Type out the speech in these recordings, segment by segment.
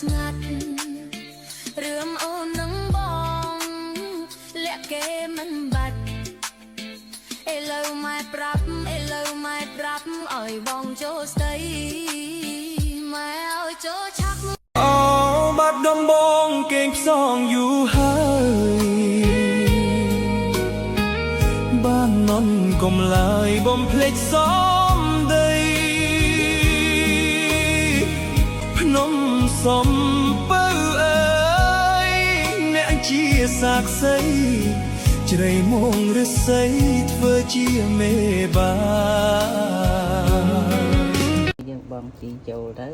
ស្ងាត់រឿងអូននឹងបងលាក់គេមិនបាច់ឥឡូវម៉ែប្រាប់ឲ្យបងចូលស្ដីម៉ែឲ្យចូលឆាប់អូបាត់ដំបងគេងផ្សងយូរហើយបាននន់កុំឡើយបំភ្លេចសំដីភ្នំសំពៅអើយអ្នកជាសាក្សីជ្រៃមងរិស័យធ្វើជាមេបាយើងបងជីចូលទៅ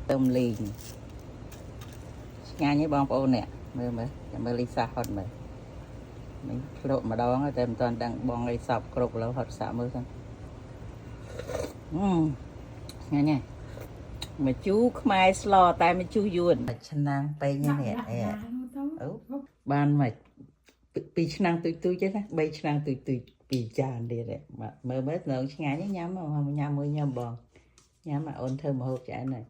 ទៅលីងឆ្ងាញ់ទេបងប្អូននេះមើលចាំមើលលីសាហត់មើលមិនភ្លក់ម្ដងតែមិនទាន់ដឹងបងអីសពគ្រប់លើហត់សាក់មើលហ្នឹងឆ្ងាញ់ណាស់មកជូរខ្មែរស្លតែមកជូរយួនឆ្នាំងពេញនេះអូបានមក2ឆ្នាំងទុយទេណា3ឆ្នាំងទុយ2ចានទៀតមើលនៅឆ្ងាញ់ញ៉ាំមួយញ៉ាំបងញ៉ាំមកអូនធ្វើម្ហូបឆ្អែតណាស់